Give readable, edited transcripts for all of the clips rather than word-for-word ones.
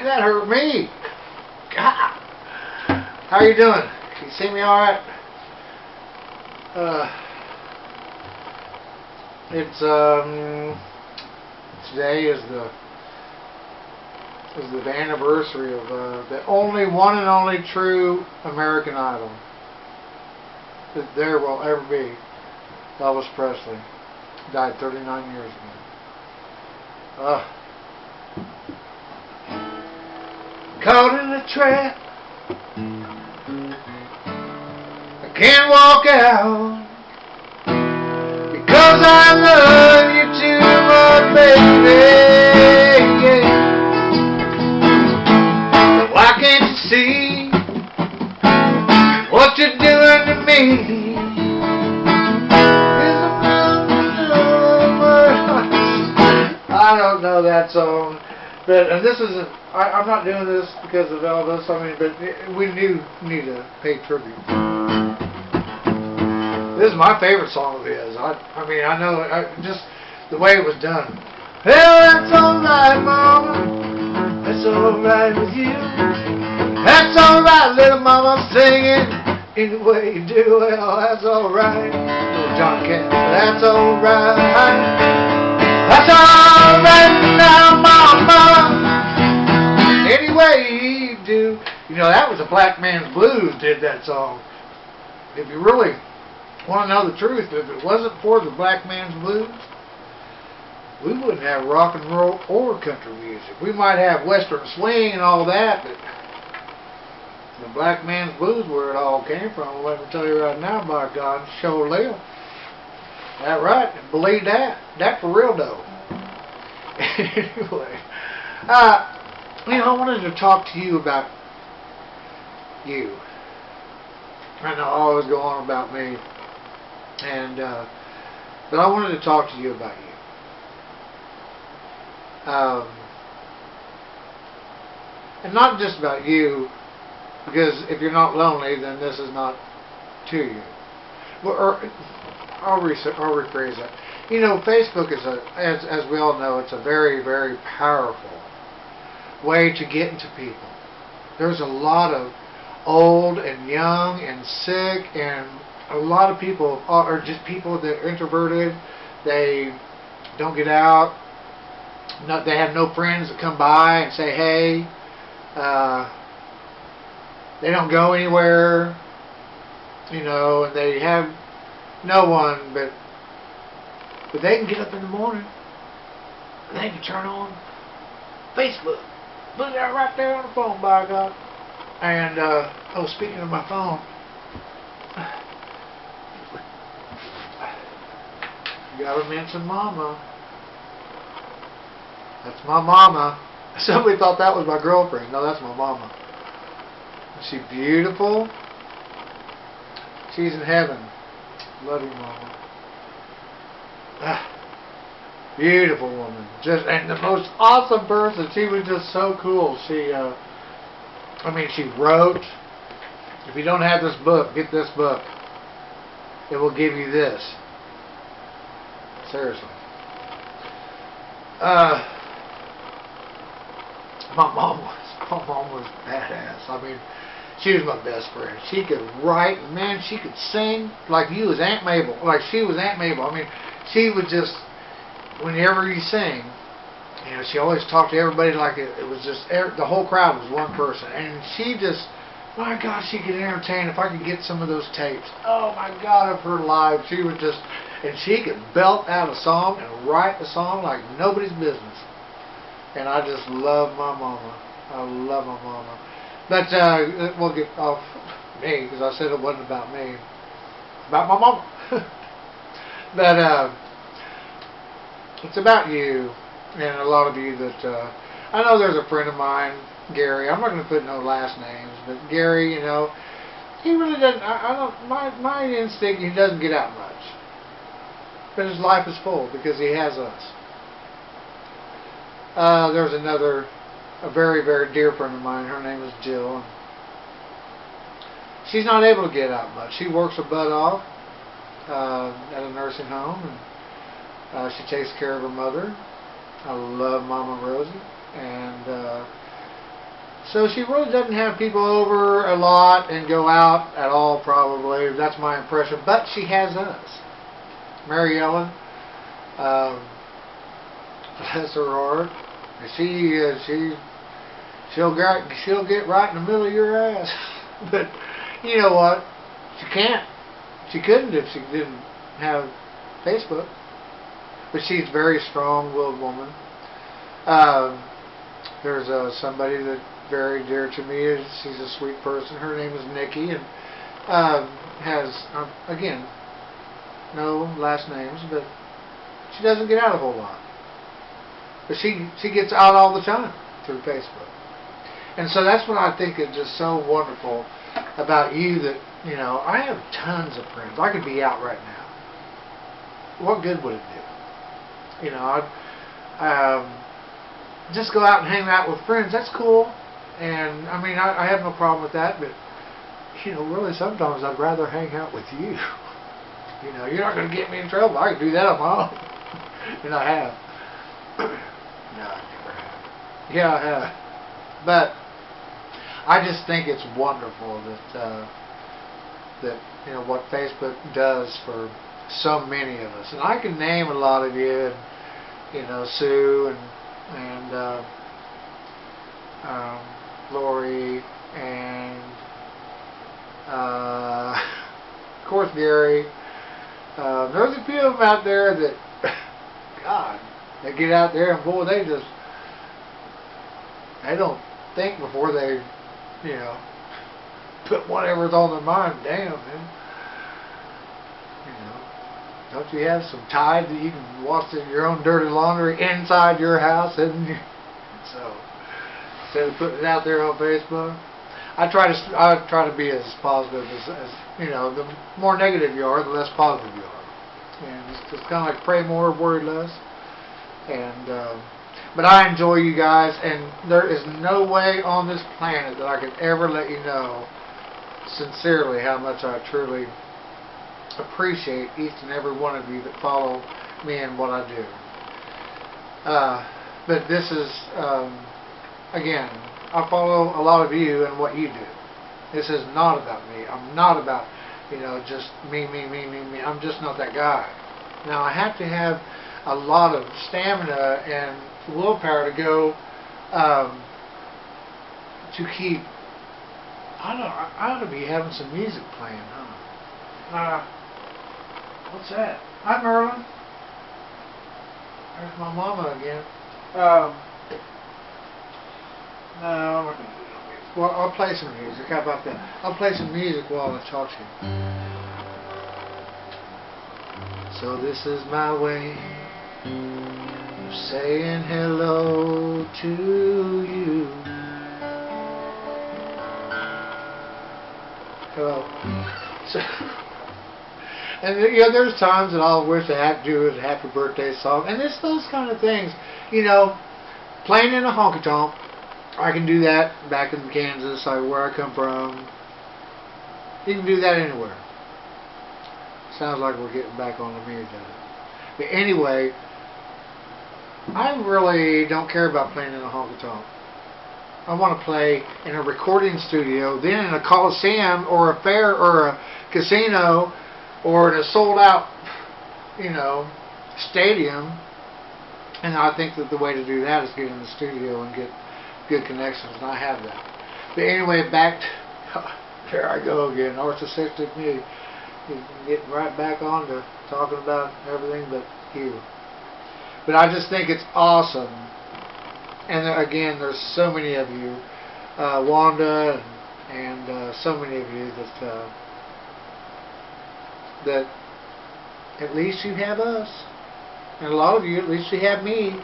that hurt me. God. How you doing? Can you see me all right? It's today is the anniversary of the only one and only true American Idol that there will ever be. Elvis Presley died 39 years ago. Caught in a trap, I can't walk out because I love you too much, baby. But why can't you see what you're doing to me? I don't know that song, but and this isn't. I'm not doing this because of Elvis. I mean, but we do need to pay tribute. This is my favorite song of his. I mean, I know just the way it was done. Well, that's alright, Mama. That's alright with you. That's alright, little Mama, singing any way you do. Well, that's alright. Little John Kent. That's alright. That's alright now, Mama. Any way you do. You know, that was a Black Man's Blues did that song. If you really want to know the truth, if it wasn't for the Black Man's Blues, we wouldn't have rock and roll or country music. We might have western swing and all that, but the Black Man's Blues, where it all came from, let me tell you right now, by God, sure live. That right, believe that. That for real though. Anyway, I wanted to talk to you about you. I know I always go on about me, and but I wanted to talk to you about you. And not just about you, because if you're not lonely, then this is not to you. Well, I'll rephrase that. You know, Facebook is as we all know, it's a very, very powerful way to get into people. There's a lot of old and young and sick, and a lot of people are just people that are introverted. They don't get out. They have no friends that come by and say hey. They don't go anywhere. You know, and they have no one, but they can get up in the morning and they can turn on Facebook. Look at it right there on the phone, by God. And speaking of my phone, you gotta mention Mama. That's my Mama. Somebody thought that was my girlfriend. No, that's my Mama. Is she beautiful? She's in heaven. Love you, Mama. Beautiful woman. And the most awesome person. She was just so cool. She wrote. If you don't have this book, get this book. It will give you this. Seriously. My mom was badass. I mean, she was my best friend. She could write, man, she could sing like you was Aunt Mabel. Like she was Aunt Mabel. I mean, she would just, whenever you sing, you know, she always talked to everybody like it was just, the whole crowd was one person. And she just, my God, she could entertain. If I could get some of those tapes, oh my God, of her live, she would just, and she could belt out a song and write a song like nobody's business. And I just love my Mama. I love my Mama. But we'll get off me, because I said it wasn't about me. About my Mama. But it's about you, and a lot of you that, I know there's a friend of mine, Gary. I'm not going to put no last names, but Gary, you know, he really doesn't, my instinct, he doesn't get out much. But his life is full, because he has us. There's a very, very dear friend of mine. Her name is Jill. She's not able to get out much. She works her butt off at a nursing home, and she takes care of her mother. I love Mama Rosie, and So she really doesn't have people over a lot and go out at all, probably. That's my impression. But she has us. Mary Ellen, bless her heart. She'll get right in the middle of your ass. But you know what? She can't. She couldn't if she didn't have Facebook. But she's a very strong-willed woman. There's somebody that's very dear to me. She's a sweet person. Her name is Nikki, and has again no last names, but she doesn't get out a whole lot. But she gets out all the time through Facebook. And so that's what I think is just so wonderful about you, that, you know, I have tons of friends. I could be out right now. What good would it do? You know, I'd just go out and hang out with friends. That's cool. And, I mean, I have no problem with that. But, you know, really sometimes I'd rather hang out with you. You know, you're not going to get me in trouble. I can do that on my own. And I have. No, I never have. Yeah, I have. But I just think it's wonderful that you know what Facebook does for so many of us, and I can name a lot of you, and, you know, Sue and Lori and of course Gary. There's a few of them out there that, God, they get out there and boy, they don't think before they, you know, put whatever's on their mind. Damn, man. You know, don't you have some Tide that you can wash your own dirty laundry inside your house? And so instead of putting it out there on Facebook, I try to be as positive as you know. The more negative you are, the less positive you are. And it's kind of like pray more, worry less. And but I enjoy you guys, and there is no way on this planet that I could ever let you know sincerely how much I truly appreciate each and every one of you that follow me and what I do. But this is, again, I follow a lot of you and what you do. This is not about me. I'm not about, you know, just me. I'm just not that guy. Now, I have to have a lot of stamina and willpower to go to keep. I ought to be having some music playing, huh? What's that? Hi, Merlin. There's my mama again. No, I'm not gonna do no music. Well, I'll play some music. How about that? I'll play some music while I talk to you. So this is my way of saying hello to you. Hello. So, and you know, there's times that I'll wish I had to do a happy birthday song, and it's those kind of things. You know, playing in a honky tonk, I can do that back in Kansas, where I come from. You can do that anywhere. Sounds like we're getting back on the music. But anyway, I really don't care about playing in a honky tonk. I want to play in a recording studio, then in a coliseum or a fair or a casino or in a sold out, you know, stadium. And I think that the way to do that is get in the studio and get good connections, and I have that. But anyway, back to, there I go again, narcissistic me. Getting right back on to talking about everything but you. But I just think it's awesome. And again, there's so many of you, Wanda and so many of you that at least you have us. And a lot of you, at least you have me.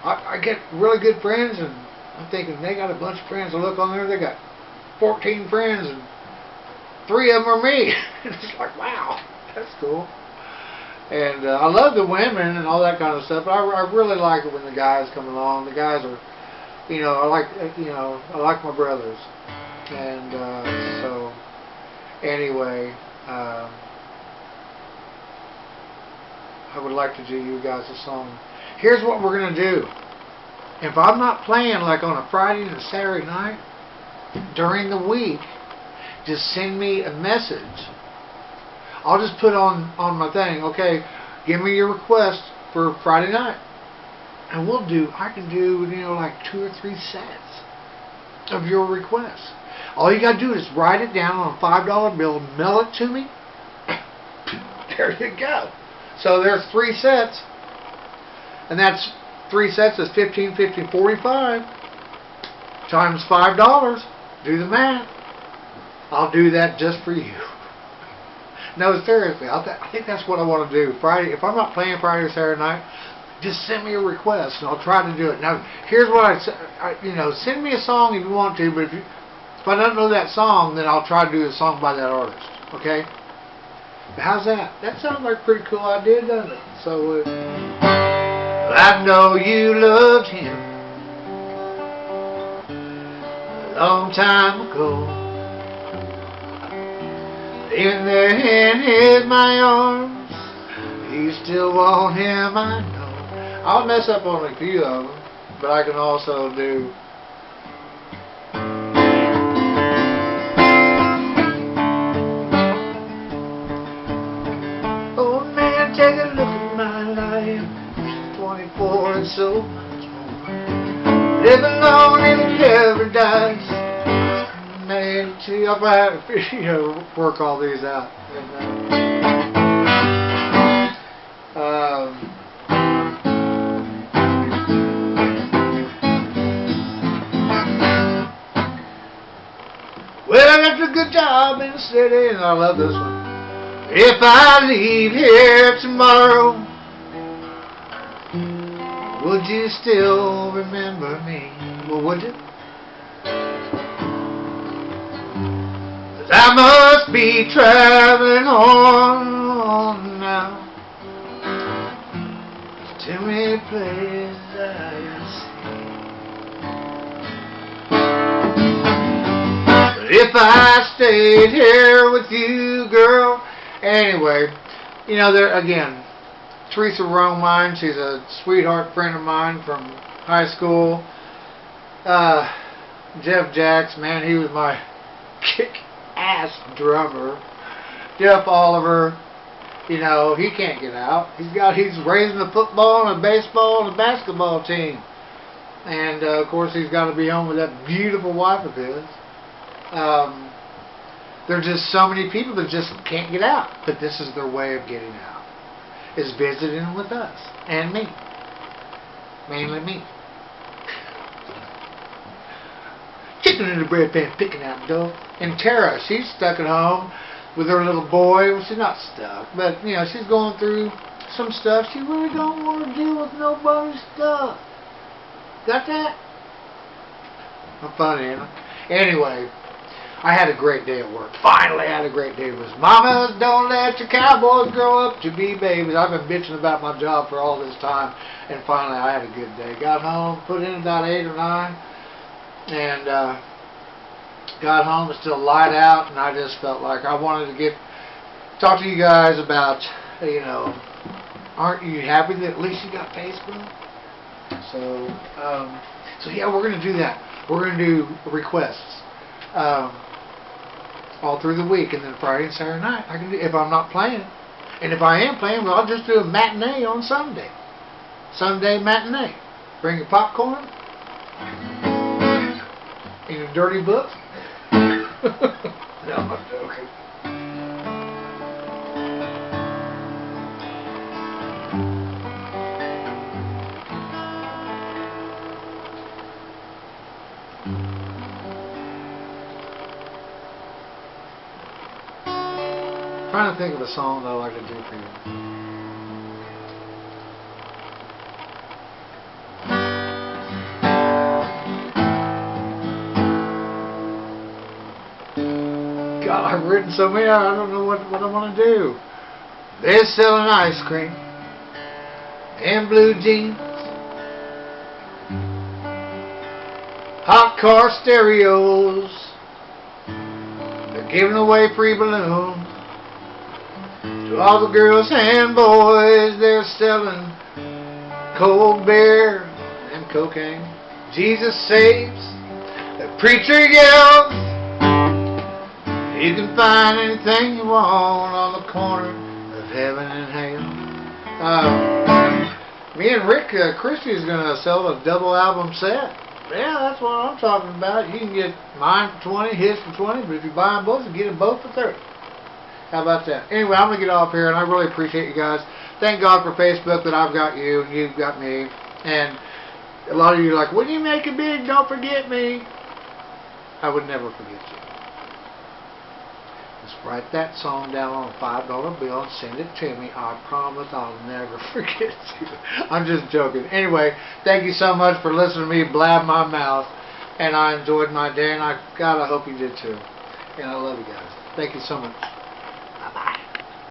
I get really good friends, and I'm thinking they got a bunch of friends. I look on there, they got 14 friends, and 3 of them are me. And it's like, wow, that's cool. And I love the women and all that kind of stuff, but I really like it when the guys come along. The guys are, you know, I like my brothers. And so, anyway, I would like to do you guys a song. Here's what we're going to do. If I'm not playing like on a Friday and a Saturday night, during the week, just send me a message. I'll just put on my thing, okay, give me your request for Friday night. And I can do, like 2 or 3 sets of your requests. All you got to do is write it down on a $5 bill, mail it to me. There you go. So there's 3 sets. And that's 3 sets is 15, 15, 45 times $5. Do the math. I'll do that just for you. No, seriously, I think that's what I want to do. Friday, if I'm not playing Friday or Saturday night, just send me a request and I'll try to do it. Now, here's what send me a song if you want to, but if I don't know that song, then I'll try to do a song by that artist. Okay? But how's that? That sounds like a pretty cool idea, doesn't it? So, I know you loved him a long time ago. In their hand hid my arms. You still want him, I know. I'll mess up on a few of them, but I can also do. Oh man, take a look at my life. 24 and so much more. Live alone and it never dies. Man, see, I'll have to work all these out. Well, I got a good job in the city, and I love this one. If I leave here tomorrow, would you still remember me? Well, would you? I must be traveling on now. There's too many places I see. But if I stayed here with you, girl. Anyway, there again, Teresa Romine, she's a sweetheart friend of mine from high school. Jeff Jacks, man, he was my kick-ass drummer. Jeff Oliver, he can't get out. He's raising a football and a baseball and a basketball team. And, of course, he's got to be home with that beautiful wife of his. There's just so many people that just can't get out. But this is their way of getting out. Is visiting with us. And me. Mainly me. Chicken in the bread pan, picking out dough. And Tara, she's stuck at home with her little boy. Well, she's not stuck, but she's going through some stuff. She really don't want to deal with nobody's stuff. Got that? I'm funny, ain't I? Anyway, I had a great day at work. Finally had a great day. It was, Mama, don't let your cowboys grow up to be babies. I've been bitching about my job for all this time, and finally I had a good day. Got home, put in about 8 or 9, and got home. It's still light out, and I just felt like I wanted to talk to you guys about, aren't you happy that at least you got Facebook? So yeah, we're going to do that. We're going to do requests all through the week, and then Friday and Saturday night I can do, if I'm not playing. And if I am playing, well, I'll just do a matinee on Sunday. Sunday matinee. Bring your popcorn and your dirty book. No, I'm joking. Trying to think of a song that I'd like to do for you. God, I've written so many, I don't know what I want to do. They're selling ice cream and blue jeans, hot car stereos. They're giving away free balloons to all the girls and boys. They're selling cold beer and cocaine. Jesus saves, the Preacher yells, you can find anything you want on the corner of heaven and hell. Me and Rick Christie is going to sell a double album set. Yeah, that's what I'm talking about. You can get mine for 20, his for 20, but if you buy them both, you get them both for 30. How about that? Anyway, I'm going to get off here, and I really appreciate you guys. Thank God for Facebook that I've got you, and you've got me. And a lot of you are like, when you make it big, don't forget me. I would never forget you. Just write that song down on a $5 bill and send it to me. I promise I'll never forget you. I'm just joking. Anyway, thank you so much for listening to me blab my mouth. And I enjoyed my day, and God, I hope you did too. And I love you guys. Thank you so much.